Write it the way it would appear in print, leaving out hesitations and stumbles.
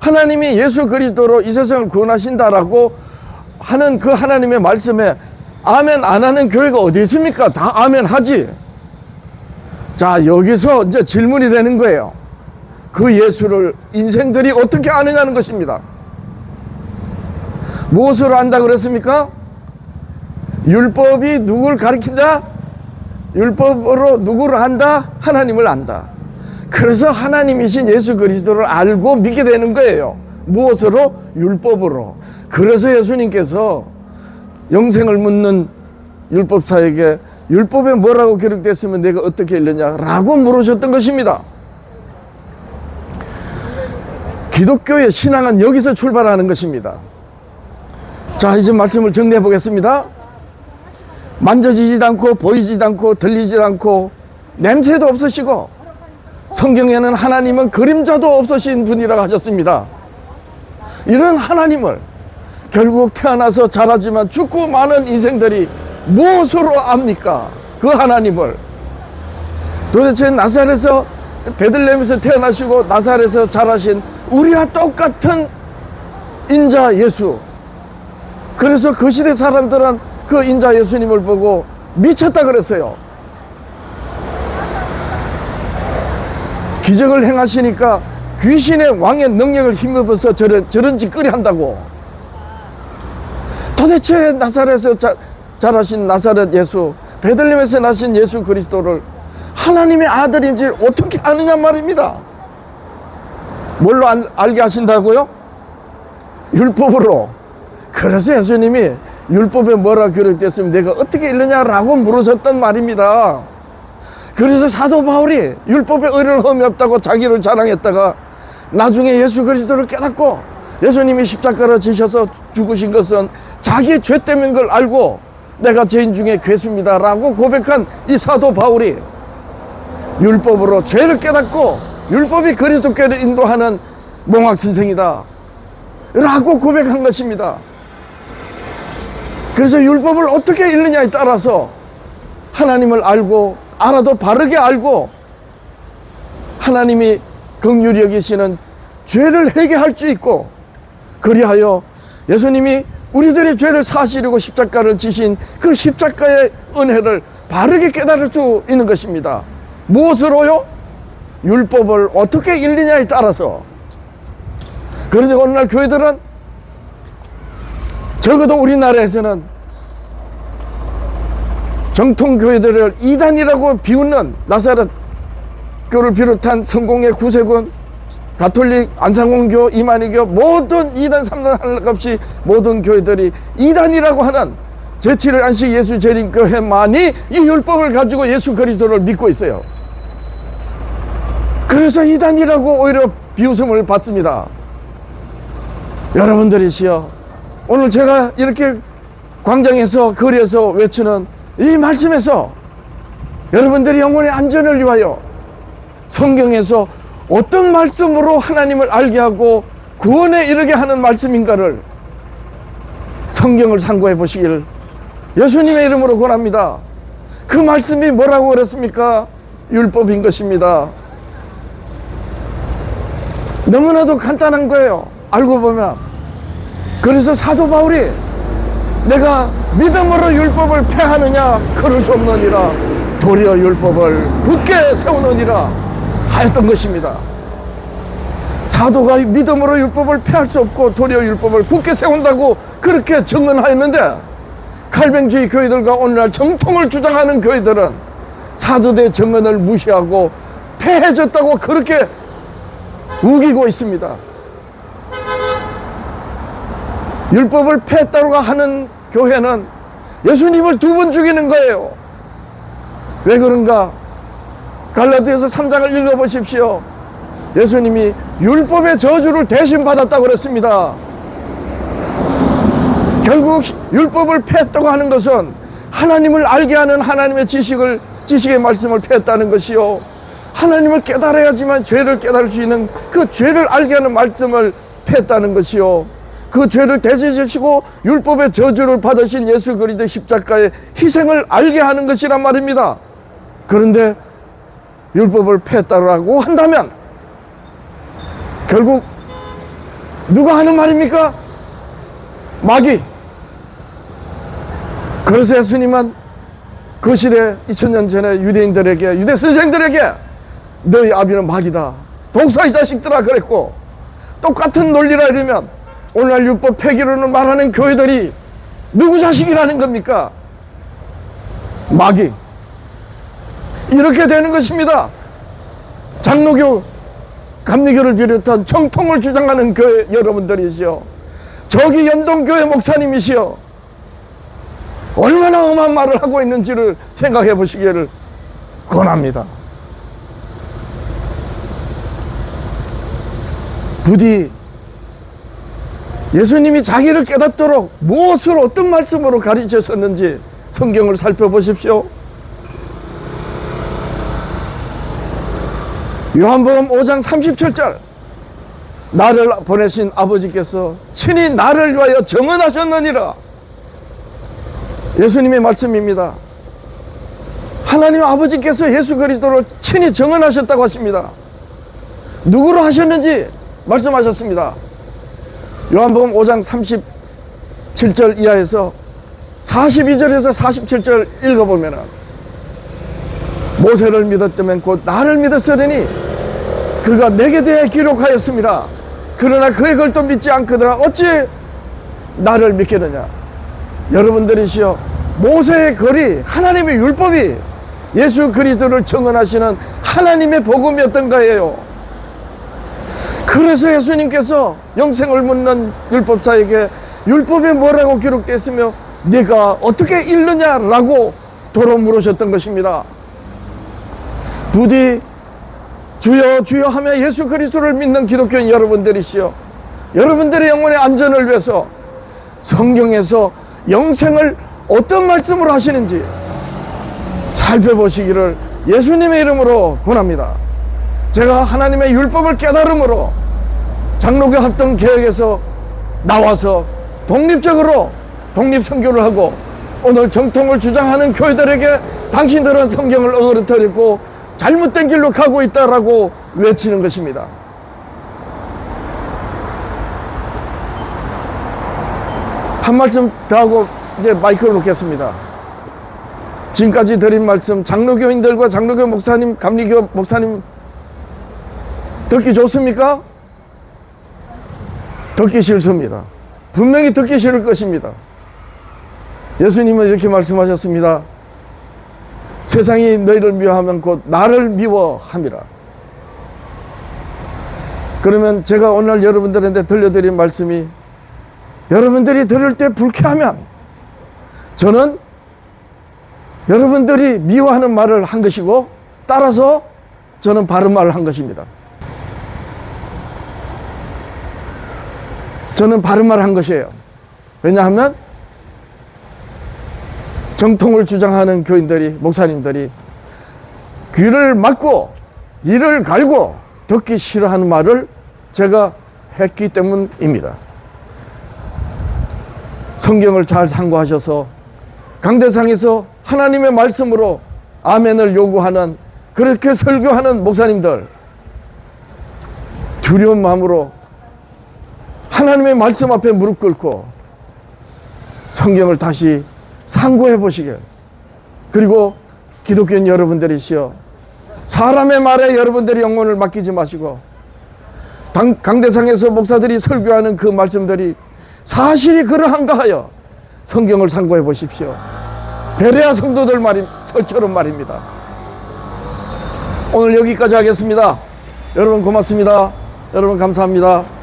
하나님이 예수 그리스도로 이 세상을 구원하신다라고 하는 그 하나님의 말씀에 아멘 안 하는 교회가 어디 있습니까? 다 아멘 하지. 자, 여기서 이제 질문이 되는 거예요. 그 예수를 인생들이 어떻게 아느냐는 것입니다. 무엇으로 안다 그랬습니까? 율법이 누구를 가리킨다? 율법으로 누구를 안다? 하나님을 안다. 그래서 하나님이신 예수 그리스도를 알고 믿게 되는 거예요. 무엇으로? 율법으로. 그래서 예수님께서 영생을 묻는 율법사에게 율법에 뭐라고 기록됐으면 내가 어떻게 읽느냐라고 물으셨던 것입니다. 기독교의 신앙은 여기서 출발하는 것입니다. 자, 이제 말씀을 정리해 보겠습니다. 만져지지도 않고 보이지도 않고 들리지도 않고 냄새도 없으시고 성경에는 하나님은 그림자도 없으신 분이라고 하셨습니다. 이런 하나님을 결국 태어나서 자라지만 죽고 많은 인생들이 무엇으로 압니까? 그 하나님을. 도대체 나사렛에서 베들레헴에서 태어나시고 나사렛에서 자라신 우리와 똑같은 인자 예수. 그래서 그 시대 사람들은 그 인자 예수님을 보고 미쳤다 그랬어요. 기적을 행하시니까 귀신의 왕의 능력을 힘입어서 저런 짓거리 한다고. 도대체 나사렛에서 자라신 나사렛 예수, 베들레헴에서 나신 예수 그리스도를 하나님의 아들인지 어떻게 아느냐 말입니다. 뭘로 알게 하신다고요? 율법으로. 그래서 예수님이 율법에 뭐라 기록됐으면 내가 어떻게 읽느냐라고 물으셨단 말입니다. 그래서 사도 바울이 율법에 의를 흠이 없다고 자기를 자랑했다가 나중에 예수 그리스도를 깨닫고 예수님이 십자가로 지셔서 죽으신 것은 자기의 죄 때문인 걸 알고 내가 죄인 중에 괴수입니다 라고 고백한 이 사도 바울이 율법으로 죄를 깨닫고 율법이 그리스도께로 인도하는 몽학선생이다 라고 고백한 것입니다. 그래서 율법을 어떻게 읽느냐에 따라서 하나님을 알고 알아도 바르게 알고 하나님이 긍휼히 여기시는 죄를 회개할 수 있고 그리하여 예수님이 우리들의 죄를 사시려고 십자가를 지신 그 십자가의 은혜를 바르게 깨달을 수 있는 것입니다. 무엇으로요? 율법을 어떻게 읽느냐에 따라서. 그런데 오늘날 교회들은 적어도 우리나라에서는 정통교회들을 이단이라고 비웃는 나사렛 교를 비롯한 성공회, 구세군, 가톨릭, 안상홍교, 이만희교 모든 2단 3단 할 것 없이 모든 교회들이 이단이라고 하는 제7일 안식 예수 재림교회만이 이 율법을 가지고 예수 그리스도를 믿고 있어요. 그래서 이단이라고 오히려 비웃음을 받습니다. 여러분들이시여, 오늘 제가 이렇게 광장에서 거리에서 외치는 이 말씀에서 여러분들이 영혼의 안전을 위하여 성경에서 어떤 말씀으로 하나님을 알게 하고 구원에 이르게 하는 말씀인가를 성경을 참고해 보시길 예수님의 이름으로 권합니다. 그 말씀이 뭐라고 그랬습니까? 율법인 것입니다. 너무나도 간단한 거예요. 알고 보면. 그래서 사도 바울이 내가 믿음으로 율법을 폐하느냐? 그럴 수 없느니라. 도리어 율법을 굳게 세우느니라 하였던 것입니다. 사도가 믿음으로 율법을 폐할 수 없고 도리어 율법을 굳게 세운다고 그렇게 증언하였는데 칼뱅주의 교회들과 오늘날 정통을 주장하는 교회들은 사도의 증언을 무시하고 폐해졌다고 그렇게 우기고 있습니다. 율법을 폐했다고 하는 교회는 예수님을 두 번 죽이는 거예요. 왜 그런가? 갈라디아서 3장을 읽어보십시오. 예수님이 율법의 저주를 대신 받았다고 그랬습니다. 결국 율법을 폐했다고 하는 것은 하나님을 알게 하는 하나님의 지식의 말씀을 폐했다는 것이요, 하나님을 깨달아야지만 죄를 깨달을 수 있는 그 죄를 알게 하는 말씀을 폐했다는 것이요, 그 죄를 대신하시고 율법의 저주를 받으신 예수 그리스도 십자가의 희생을 알게 하는 것이란 말입니다. 그런데 율법을 폐했다고 한다면 결국 누가 하는 말입니까? 마귀. 그래서 예수님은 그 시대 2000년 전에 유대인들에게, 유대 선생들에게 너희 아비는 마귀다, 독사 이 자식들아 그랬고, 똑같은 논리라 이러면 오늘날 율법 폐기론을 말하는 교회들이 누구 자식이라는 겁니까? 마귀. 이렇게 되는 것입니다. 장로교, 감리교를 비롯한 정통을 주장하는 교회 여러분들이시여, 저기 연동교회 목사님이시여, 얼마나 험한 말을 하고 있는지를 생각해 보시기를 권합니다. 부디 예수님이 자기를 깨닫도록 무엇을 어떤 말씀으로 가르치셨는지 성경을 살펴보십시오. 요한복음 5장 37절, 나를 보내신 아버지께서 친히 나를 위하여 정언하셨느니라. 예수님의 말씀입니다. 하나님 아버지께서 예수 그리스도를 친히 정언하셨다고 하십니다. 누구로 하셨는지 말씀하셨습니다. 요한복음 5장 37절 이하에서 42절에서 47절 읽어보면, 모세를 믿었다면 곧 나를 믿었으리니 그가 내게 대해 기록하였습니다. 그러나 그의 걸 또 믿지 않거든 어찌 나를 믿겠느냐. 여러분들이시여, 모세의 글이, 하나님의 율법이 예수 그리스도를 증언하시는 하나님의 복음이었던 거예요. 그래서 예수님께서 영생을 묻는 율법사에게 율법에 뭐라고 기록되어 있으며 네가 어떻게 읽느냐라고 도로 물으셨던 것입니다. 부디 주여 주여 하며 예수 그리스도를 믿는 기독교인 여러분들이시여, 여러분들의 영혼의 안전을 위해서 성경에서 영생을 어떤 말씀으로 하시는지 살펴보시기를 예수님의 이름으로 권합니다. 제가 하나님의 율법을 깨달음으로 장로교 합동 개혁에서 나와서 독립적으로 독립선교를 하고 오늘 정통을 주장하는 교회들에게 당신들은 성경을 어그러뜨리고 잘못된 길로 가고 있다라고 외치는 것입니다. 한 말씀 더 하고 이제 마이크를 놓겠습니다. 지금까지 드린 말씀, 장로교인들과 장로교 목사님, 감리교 목사님 듣기 좋습니까? 듣기 싫습니다. 분명히 듣기 싫을 것입니다. 예수님은 이렇게 말씀하셨습니다. 세상이 너희를 미워하면 곧 나를 미워함이라. 그러면 제가 오늘 여러분들한테 들려드린 말씀이 여러분들이 들을 때 불쾌하면 저는 여러분들이 미워하는 말을 한 것이고, 따라서 저는 바른 말을 한 것입니다. 저는 바른 말을 한 것이에요. 왜냐하면 정통을 주장하는 교인들이, 목사님들이 귀를 막고 이를 갈고 듣기 싫어하는 말을 제가 했기 때문입니다. 성경을 잘 상고하셔서 강대상에서 하나님의 말씀으로 아멘을 요구하는, 그렇게 설교하는 목사님들, 두려운 마음으로 하나님의 말씀 앞에 무릎 꿇고 성경을 다시 상고해 보시길, 그리고 기독교인 여러분들이시여, 사람의 말에 여러분들이 영혼을 맡기지 마시고 강대상에서 목사들이 설교하는 그 말씀들이 사실이 그러한가 하여 성경을 상고해 보십시오. 베레아 성도들 설처럼 말입니다. 오늘 여기까지 하겠습니다. 여러분 고맙습니다. 여러분 감사합니다.